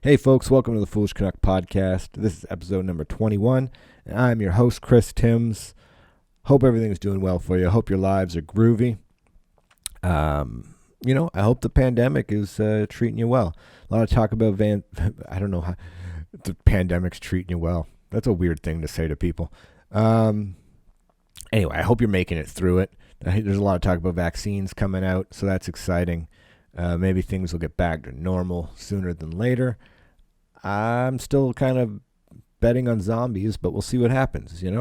Hey folks, welcome to the Foolish Canuck podcast. This is episode number 21, and I'm your host, Chris Timms. Hope everything's doing well for you. I hope your lives are groovy. I hope the pandemic is treating you well. A lot of talk about I don't know how the pandemic's treating you well. That's a weird thing to say to people. Anyway, I hope you're making it through it. There's a lot of talk about vaccines coming out, so that's exciting. Maybe things will get back to normal sooner than later. I'm still kind of betting on zombies, but we'll see what happens, things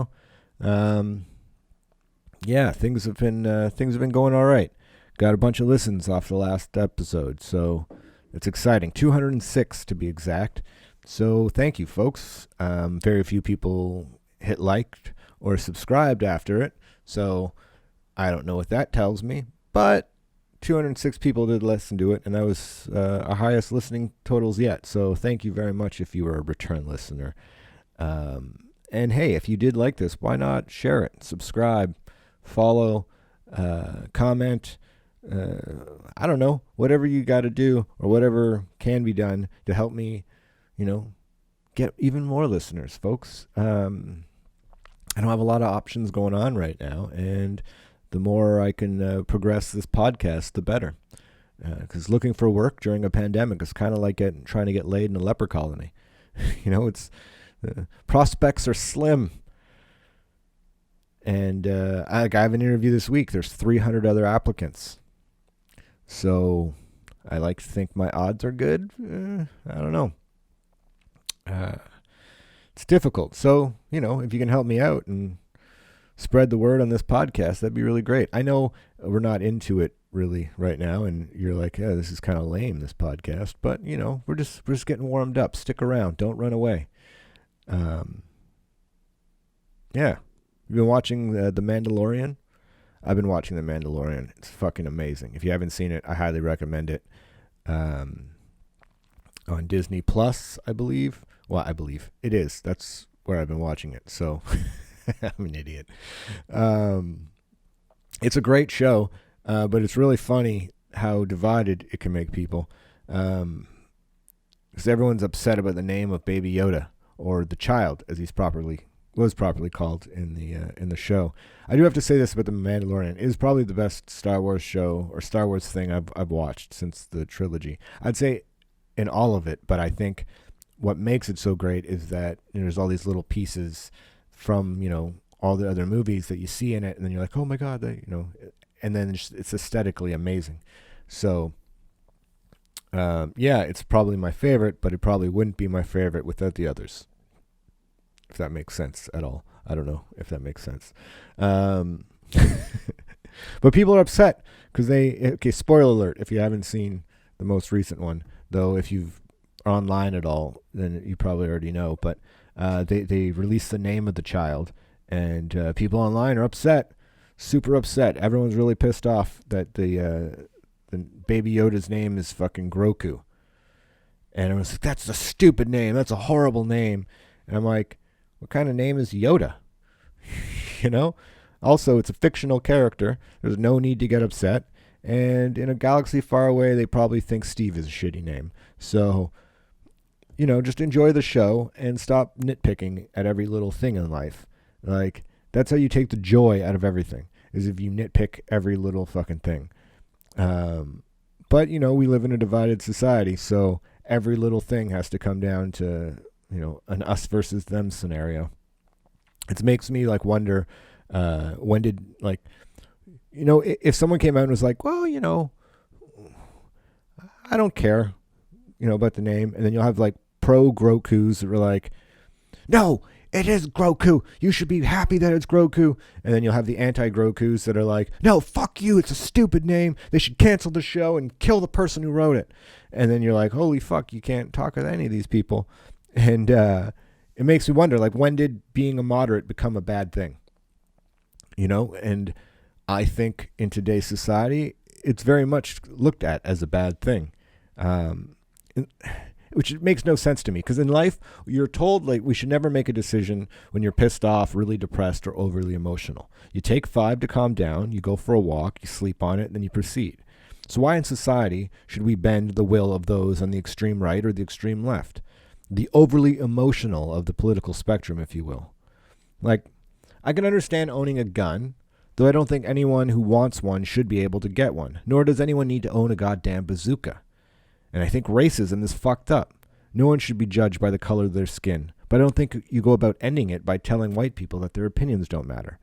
have been going all right. Got a bunch of listens off the last episode, so it's exciting. 206 to be exact. So thank you, folks. Very few people hit liked or subscribed after it, so I don't know what that tells me, but 206 people did listen to it, and that was our highest listening totals yet. So thank you very much if you were a return listener. And hey, if you did like this, why not share it, subscribe, follow, comment, I don't know, whatever you got to do or whatever can be done to help me, get even more listeners, folks. I don't have a lot of options going on right now, and the more I can progress this podcast, the better. Because looking for work during a pandemic is kind of like trying to get laid in a leper colony. It's prospects are slim. And I have an interview this week. There's 300 other applicants. So I like to think my odds are good. I don't know. It's difficult. So, if you can help me out and spread the word on this podcast, that'd be really great. I know we're not into it really right now, and you're like, yeah, this is kind of lame, this podcast, but we're just getting warmed up. Stick around, don't run away. You've been watching the Mandalorian? I've been watching the Mandalorian. It's fucking amazing. If you haven't seen it, I highly recommend it. On Disney Plus, I believe. Well, I believe it is. That's where I've been watching it. So I'm an idiot. It's a great show, but it's really funny how divided it can make people. Because everyone's upset about the name of Baby Yoda, or the child, as was properly called in the show. I do have to say this about the Mandalorian: it is probably the best Star Wars show or Star Wars thing I've watched since the trilogy. I'd say in all of it, but I think what makes it so great is that there's all these little pieces from all the other movies that you see in it, and then you're like, oh my god, and then it's aesthetically amazing. So it's probably my favorite, but it probably wouldn't be my favorite without the others, if that makes sense at all. I don't know if that makes sense. But people are upset because spoiler alert if you haven't seen the most recent one, though if you've online at all, then you probably already know, but they released the name of the child, and people online are upset, super upset. Everyone's really pissed off that the Baby Yoda's name is fucking Groku. And I was like, that's a stupid name. That's a horrible name. And I'm like, what kind of name is Yoda? Also, it's a fictional character. There's no need to get upset. And in a galaxy far away, they probably think Steve is a shitty name. So, just enjoy the show and stop nitpicking at every little thing in life. Like, that's how you take the joy out of everything, is if you nitpick every little fucking thing. But, we live in a divided society, so every little thing has to come down to, an us versus them scenario. It makes me, wonder, when did, if someone came out and was like, well, I don't care, about the name, and then you'll have, pro Grokus that were like, no, it is Groku. You should be happy that it's Groku. And then you'll have the anti-Grokus that are like, no, fuck you. It's a stupid name. They should cancel the show and kill the person who wrote it. And then you're like, holy fuck, you can't talk with any of these people. And it makes me wonder, when did being a moderate become a bad thing? And I think in today's society, it's very much looked at as a bad thing. Which makes no sense to me, because in life, you're told we should never make a decision when you're pissed off, really depressed, or overly emotional. You take 5 to calm down, you go for a walk, you sleep on it, and then you proceed. So why in society should we bend the will of those on the extreme right or the extreme left? The overly emotional of the political spectrum, if you will. Like, I can understand owning a gun, though I don't think anyone who wants one should be able to get one, nor does anyone need to own a goddamn bazooka. And I think racism is fucked up. No one should be judged by the color of their skin, but I don't think you go about ending it by telling white people that their opinions don't matter.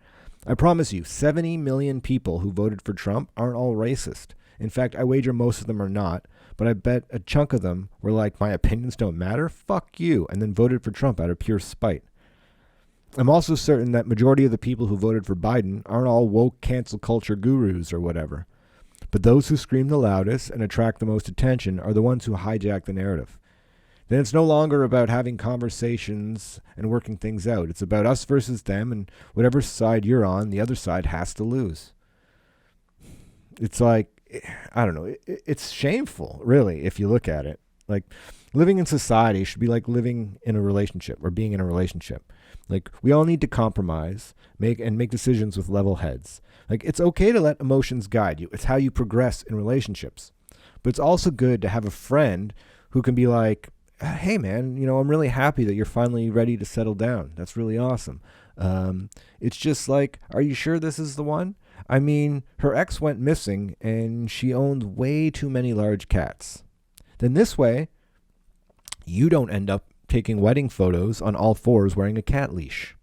I promise you, 70 million people who voted for Trump aren't all racist. In fact, I wager most of them are not, but I bet a chunk of them were like, my opinions don't matter? Fuck you, and then voted for Trump out of pure spite. I'm also certain that majority of the people who voted for Biden aren't all woke cancel culture gurus or whatever. But those who scream the loudest and attract the most attention are the ones who hijack the narrative. Then it's no longer about having conversations and working things out. It's about us versus them, and whatever side you're on, the other side has to lose. It's like, I don't know, it's shameful, really, if you look at it. Like, living in society should be like living in a relationship or being in a relationship. Like, we all need to compromise, make decisions with level heads. Like, it's okay to let emotions guide you. It's how you progress in relationships. But it's also good to have a friend who can be like, hey, man, I'm really happy that you're finally ready to settle down. That's really awesome. It's just like, are you sure this is the one? I mean, her ex went missing and she owned way too many large cats. Then this way, you don't end up taking wedding photos on all fours wearing a cat leash.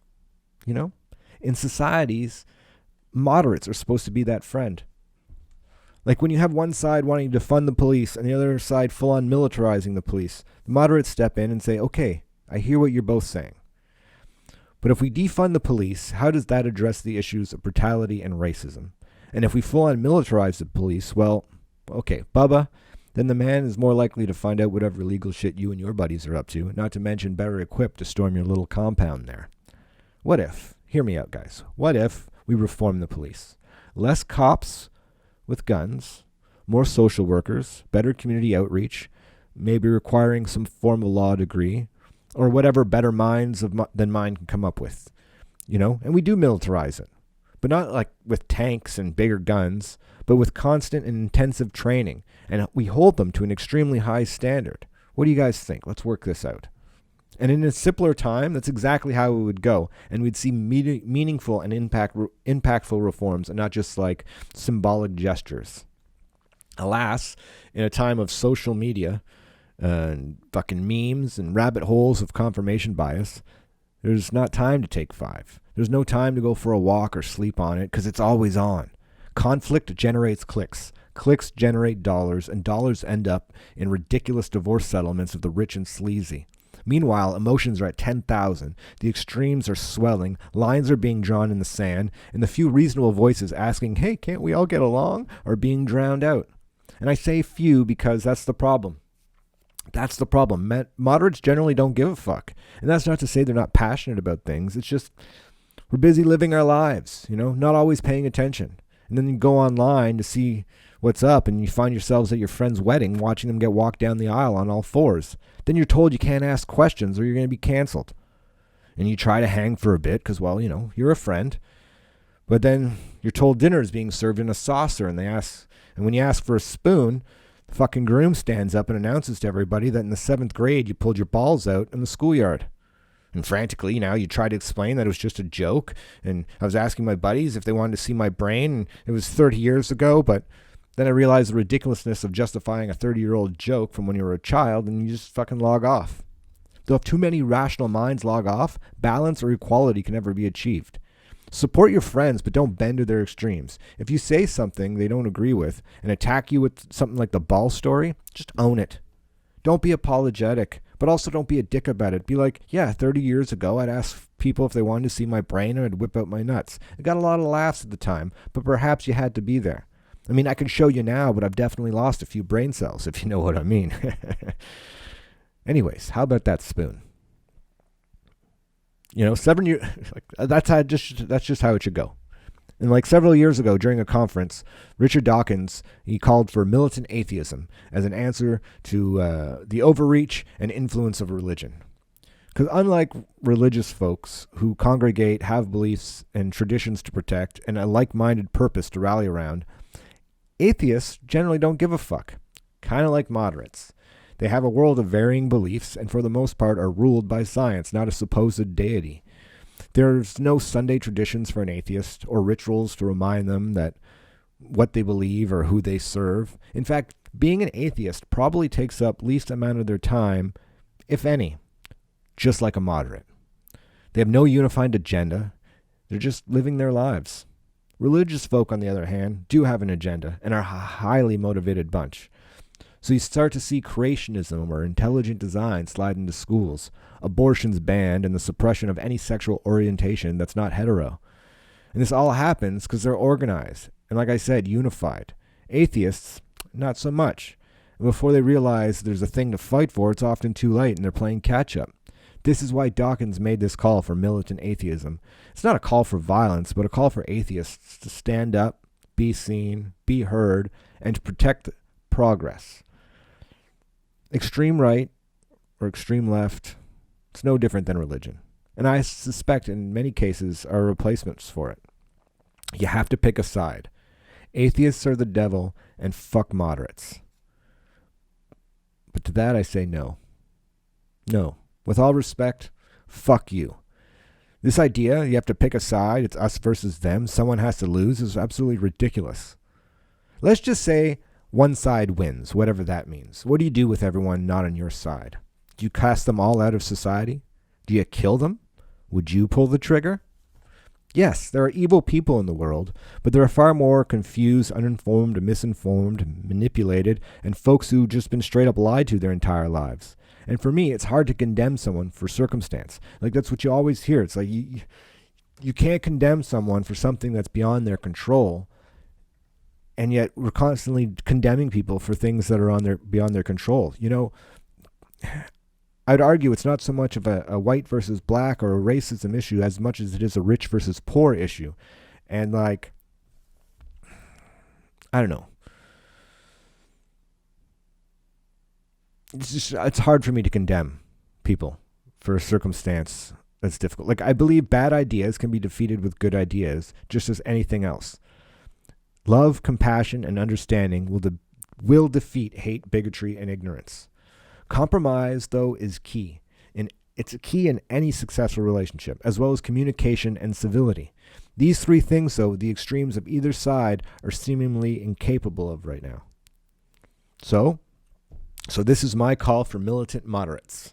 In societies, moderates are supposed to be that friend. Like when you have one side wanting to defund the police and the other side full on militarizing the police, the moderates step in and say, okay, I hear what you're both saying. But if we defund the police, how does that address the issues of brutality and racism? And if we full on militarize the police, well, okay, Bubba, then the man is more likely to find out whatever illegal shit you and your buddies are up to, not to mention better equipped to storm your little compound there. What if, hear me out guys, what if we reform the police? Less cops with guns, more social workers, better community outreach, maybe requiring some form of law degree, or whatever better minds than mine can come up with, and we do militarize it, but not like with tanks and bigger guns, but with constant and intensive training, and we hold them to an extremely high standard. What do you guys think? Let's work this out. And in a simpler time, that's exactly how it would go, and we'd see meaningful and impactful reforms, and not just like symbolic gestures. Alas, in a time of social media, and fucking memes and rabbit holes of confirmation bias, there's not time to take 5. There's no time to go for a walk or sleep on it because it's always on. Conflict generates clicks. Clicks generate dollars, and dollars end up in ridiculous divorce settlements of the rich and sleazy. Meanwhile, emotions are at 10,000. The extremes are swelling. Lines are being drawn in the sand, and the few reasonable voices asking, hey, can't we all get along, are being drowned out. And I say few because that's the problem. That's the problem. Moderates generally don't give a fuck. And that's not to say they're not passionate about things. It's just we're busy living our lives, not always paying attention. And then you go online to see what's up and you find yourselves at your friend's wedding watching them get walked down the aisle on all fours. Then you're told you can't ask questions or you're going to be canceled. And you try to hang for a bit because, well, you're a friend. But then you're told dinner is being served in a saucer and when you ask for a spoon, the fucking groom stands up and announces to everybody that in the 7th grade you pulled your balls out in the schoolyard. And frantically, you try to explain that it was just a joke. And I was asking my buddies if they wanted to see my brain. And it was 30 years ago, but then I realized the ridiculousness of justifying a 30-year-old joke from when you were a child, and you just fucking log off. Though if too many rational minds log off, balance or equality can never be achieved. Support your friends, but don't bend to their extremes. If you say something they don't agree with and attack you with something like the ball story, just own it. Don't be apologetic, but also don't be a dick about it. Be like, yeah, 30 years ago, I'd ask people if they wanted to see my brain and I'd whip out my nuts. I got a lot of laughs at the time, but perhaps you had to be there. I mean, I can show you now, but I've definitely lost a few brain cells, if you know what I mean. Anyways, how about that spoon? 7 years, that's just how it should go. And several years ago during a conference, Richard Dawkins, he called for militant atheism as an answer to the overreach and influence of religion. Because unlike religious folks who congregate, have beliefs and traditions to protect, and a like-minded purpose to rally around, Atheists generally don't give a fuck, kind of like moderates. They have a world of varying beliefs and for the most part are ruled by science, not a supposed deity. There's no Sunday traditions for an atheist or rituals to remind them that what they believe or who they serve. In fact, being an atheist probably takes up least amount of their time, if any, just like a moderate. They have no unified agenda. They're just living their lives. Religious folk, on the other hand, do have an agenda and are a highly motivated bunch. So you start to see creationism or intelligent design slide into schools, abortions banned, and the suppression of any sexual orientation that's not hetero. And this all happens because they're organized and, like I said, unified. Atheists, not so much. And before they realize there's a thing to fight for, it's often too late and they're playing catch-up. This is why Dawkins made this call for militant atheism. It's not a call for violence, but a call for atheists to stand up, be seen, be heard, and to protect progress. Extreme right or extreme left, it's no different than religion. And I suspect in many cases are replacements for it. You have to pick a side. Atheists are the devil and fuck moderates. But to that I say no. No. With all respect, fuck you. This idea, you have to pick a side, it's us versus them, someone has to lose, is absolutely ridiculous. Let's just say one side wins, whatever that means. What do you do with everyone not on your side? Do you cast them all out of society? Do you kill them? Would you pull the trigger? Yes, there are evil people in the world, but there are far more confused, uninformed, misinformed, manipulated, and folks who've just been straight up lied to their entire lives. And for me, it's hard to condemn someone for circumstance. Like, that's what you always hear. It's like you can't condemn someone for something that's beyond their control, and yet we're constantly condemning people for things that are beyond their control. You know, I'd argue it's not so much of a white versus black or a racism issue as much as it is a rich versus poor issue. And like, I don't know. It's hard for me to condemn people for a circumstance that's difficult. Like, I believe bad ideas can be defeated with good ideas, just as anything else. Love, compassion, and understanding will defeat hate, bigotry, and ignorance. Compromise, though, is key. It's a key in any successful relationship, as well as communication and civility. These three things, though, the extremes of either side are seemingly incapable of right now. So this is my call for militant moderates.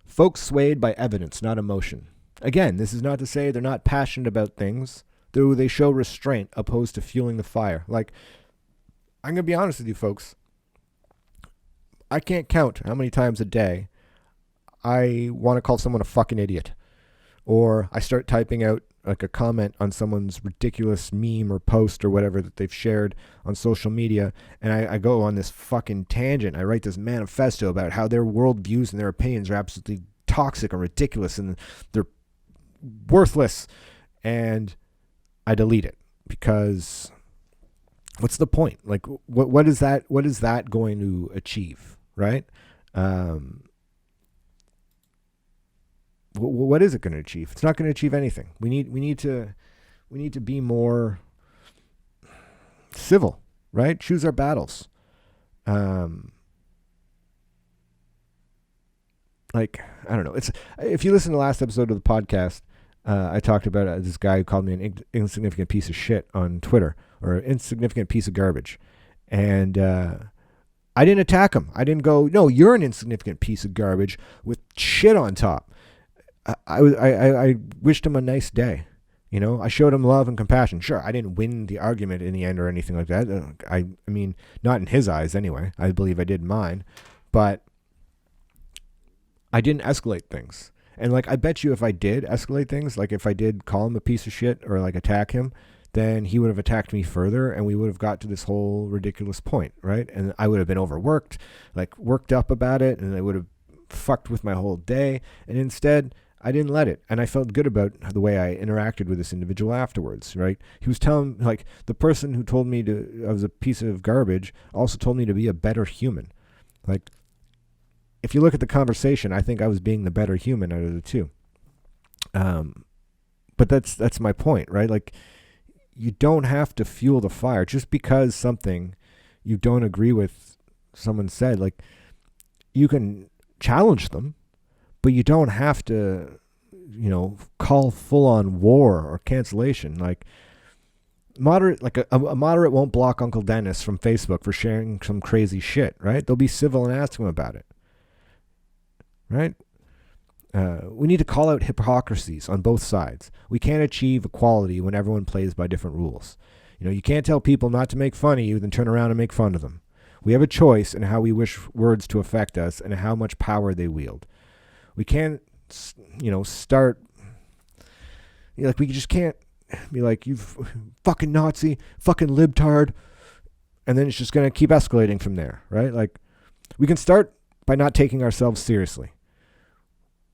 Folks swayed by evidence, not emotion. Again, this is not to say they're not passionate about things, though they show restraint opposed to fueling the fire. Like, I'm going to be honest with you folks. I can't count how many times a day I want to call someone a fucking idiot. Or I start typing out like a comment on someone's ridiculous meme or post or whatever that they've shared on social media, and I go on this fucking tangent. I write this manifesto about how their worldviews and their opinions are absolutely toxic and ridiculous and they're worthless, and I delete it because what's the point? Like, what is that going to achieve, right? What is it going to achieve? It's not going to achieve anything. We need to be more civil, right? Choose our battles. Like, I don't know. It's, if you listen to the last episode of the podcast, I talked about this guy who called me an insignificant piece of shit on Twitter, or an insignificant piece of garbage. And I didn't attack him. I didn't go, no, you're an insignificant piece of garbage with shit on top. I wished him a nice day. You know, I showed him love and compassion. Sure, I didn't win the argument in the end or anything like that. I mean, not in his eyes anyway. I believe I did mine. But I didn't escalate things. And like, I bet you if I did escalate things, like if I did call him a piece of shit or like attack him, then he would have attacked me further and we would have got to this whole ridiculous point, right? And I would have been overworked, like worked up about it, and I would have fucked with my whole day. And instead, I didn't let it. And I felt good about the way I interacted with this individual afterwards, right? He was telling, like, the person who told me I was a piece of garbage also told me to be a better human. Like, if you look at the conversation, I think I was being the better human out of the two. But that's my point, right? Like, you don't have to fuel the fire just because something you don't agree with someone said. Like, you can challenge them, but you don't have to, call full-on war or cancellation. Like, a moderate won't block Uncle Dennis from Facebook for sharing some crazy shit, right? They'll be civil and ask him about it, right? We need to call out hypocrisies on both sides. We can't achieve equality when everyone plays by different rules. You can't tell people not to make fun of you, then turn around and make fun of them. We have a choice in how we wish words to affect us and how much power they wield. We can't, start, we just can't be like, you fucking Nazi, fucking libtard, and then it's just going to keep escalating from there, right? Like, we can start by not taking ourselves seriously,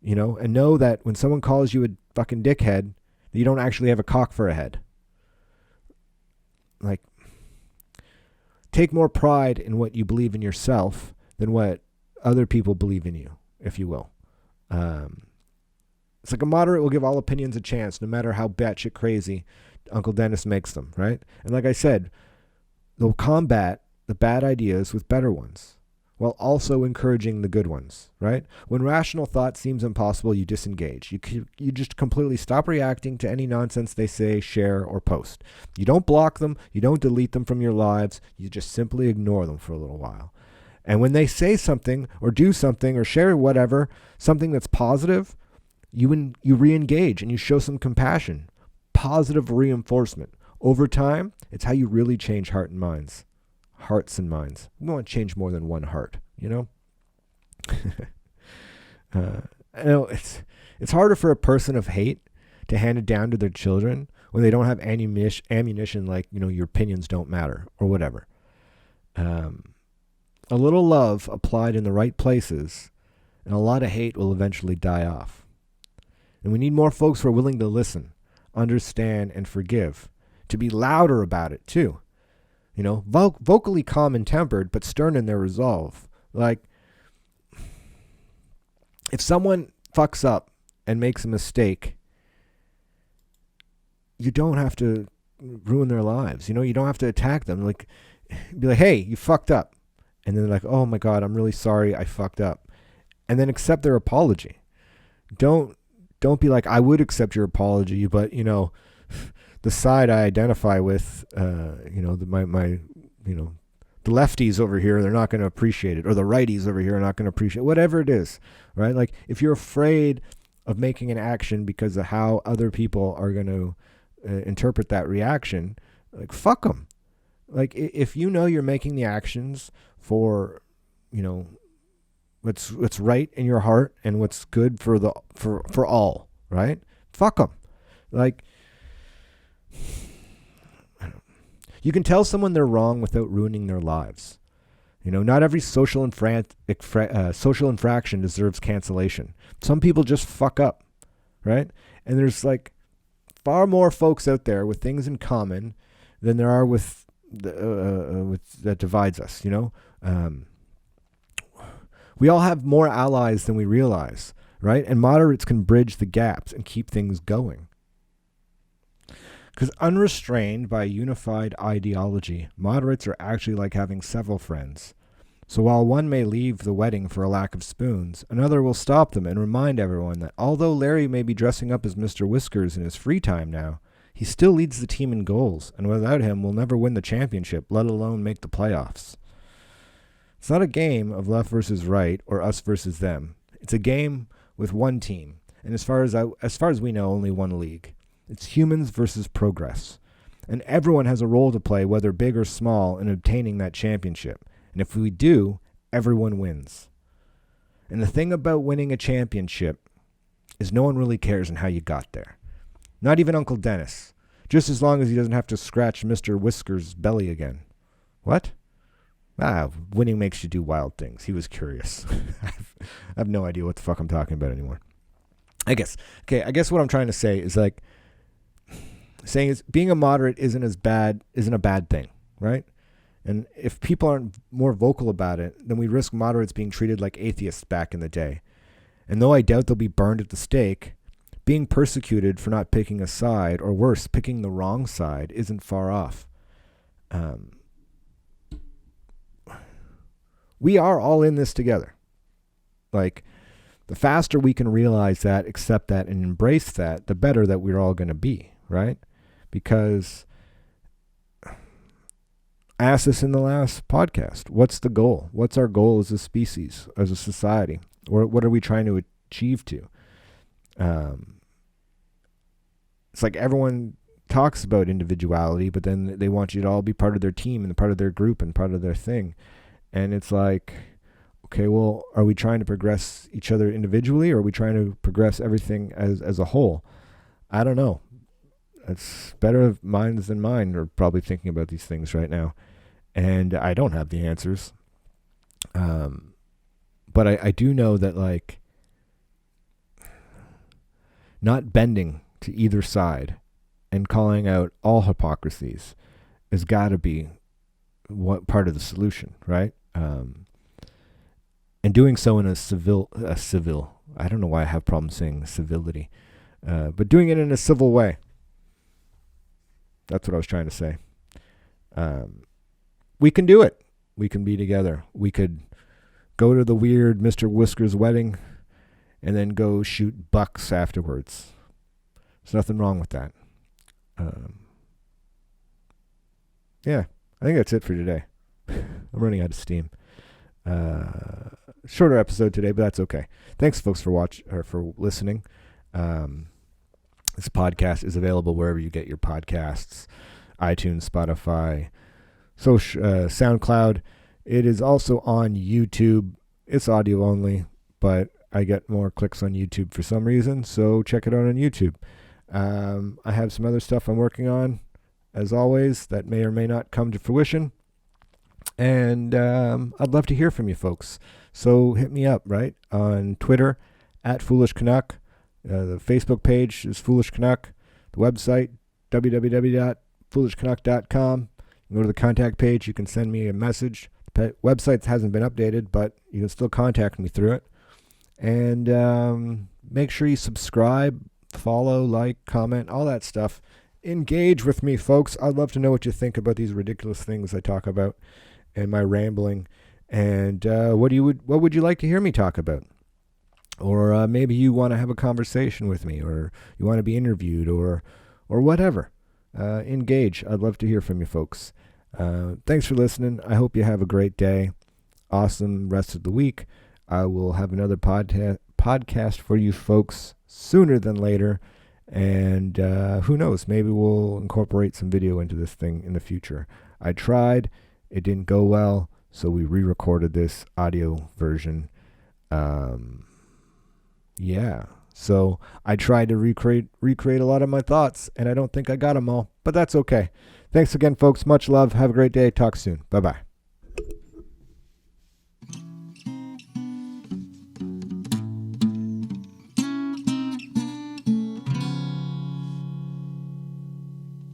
and know that when someone calls you a fucking dickhead, you don't actually have a cock for a head. Like, take more pride in what you believe in yourself than what other people believe in you, if you will. It's like a moderate will give all opinions a chance, no matter how batshit crazy Uncle Dennis makes them, right? And like I said, they'll combat the bad ideas with better ones, while also encouraging the good ones, right? When rational thought seems impossible, you disengage. You just completely stop reacting to any nonsense they say, share, or post. You don't block them. You don't delete them from your lives. You just simply ignore them for a little while. And when they say something or do something or share whatever, something that's positive, you re-engage and you show some compassion. Positive reinforcement. Over time, it's how you really change hearts and minds. We want to change more than one heart, I know it's harder for a person of hate to hand it down to their children when they don't have ammunition like, your opinions don't matter or whatever. A little love applied in the right places and a lot of hate will eventually die off. And we need more folks who are willing to listen, understand, and forgive, to be louder about it too. Vocally calm and tempered, but stern in their resolve. Like, if someone fucks up and makes a mistake, you don't have to ruin their lives. You don't have to attack them. Like, be like, hey, you fucked up. And then they're like, oh my God, I'm really sorry, I fucked up. And then accept their apology. Don't be like, I would accept your apology, but, the side I identify with, the lefties over here, they're not going to appreciate it, or the righties over here are not going to appreciate it, whatever it is, right? Like, if you're afraid of making an action because of how other people are going to interpret that reaction, like, fuck them. Like, if you're making the actions for, what's right in your heart and what's good for all, right? Fuck them. Like, you can tell someone they're wrong without ruining their lives. Not every social infraction deserves cancellation. Some people just fuck up, right? And there's like far more folks out there with things in common than there are with that divides us. We all have more allies than we realize, right? And moderates can bridge the gaps and keep things going. Because unrestrained by a unified ideology, moderates are actually like having several friends. So while one may leave the wedding for a lack of spoons, another will stop them and remind everyone that although Larry may be dressing up as Mr. Whiskers in his free time now, he still leads the team in goals, and without him we'll never win the championship, let alone make the playoffs. It's not a game of left versus right or us versus them. It's a game with one team, and as far as we know, only one league. It's humans versus progress. And everyone has a role to play, whether big or small, in obtaining that championship. And if we do, everyone wins. And the thing about winning a championship is no one really cares on how you got there. Not even Uncle Dennis. Just as long as he doesn't have to scratch Mr. Whiskers' belly again. What? Winning makes you do wild things. He was curious. I have no idea what the fuck I'm talking about anymore. I guess what I'm trying to say is like, saying is being a moderate isn't a bad thing, right? And if people aren't more vocal about it, then we risk moderates being treated like atheists back in the day. And though I doubt they'll be burned at the stake, being persecuted for not picking a side, or worse, picking the wrong side, isn't far off. We are all in this together. Like, the faster we can realize that, accept that, and embrace that, the better that we're all going to be, right? Because I asked this in the last podcast. What's the goal? What's our goal as a species, as a society? Or what are we trying to achieve to? It's like everyone talks about individuality, but then they want you to all be part of their team and part of their group and part of their thing. And it's like, okay, well, are we trying to progress each other individually, or are we trying to progress everything as a whole? I don't know. It's better minds than mine are probably thinking about these things right now. And I don't have the answers. But I do know that, like, not bending to either side and calling out all hypocrisies has got to be what part of the solution, right? And doing so in a civil, I don't know why I have problems saying civility, but doing it in a civil way. That's what I was trying to say. We can do it. We can be together. We could go to the weird Mr. Whisker's wedding and then go shoot bucks afterwards. There's nothing wrong with that. Yeah, I think that's it for today. I'm running out of steam. Shorter episode today, but that's okay. Thanks, folks, for listening. This podcast is available wherever you get your podcasts: iTunes, Spotify, SoundCloud. It is also on YouTube. It's audio only, but I get more clicks on YouTube for some reason, so check it out on YouTube. I have some other stuff I'm working on, as always, that may or may not come to fruition. And I'd love to hear from you folks. So hit me up, right? On Twitter, @FoolishCanuck. The Facebook page is Foolish Canuck. The website, www.foolishcanuck.com. You go to the contact page. You can send me a message. The website hasn't been updated, but you can still contact me through it. And make sure you subscribe, follow, like, comment, all that stuff. Engage with me, folks. I'd love to know what you think about these ridiculous things I talk about and my rambling. And what would you like to hear me talk about? Or maybe you want to have a conversation with me, or you want to be interviewed, or whatever. Engage. I'd love to hear from you folks. Thanks for listening. I hope you have a great day. Awesome rest of the week. I will have another podcast for you folks sooner than later. And who knows, maybe we'll incorporate some video into this thing in the future. I tried. It didn't go well, so we re-recorded this audio version. Yeah, so I tried to recreate a lot of my thoughts, and I don't think I got them all, but that's okay. Thanks again, folks. Much love. Have a great day. Talk soon. Bye-bye.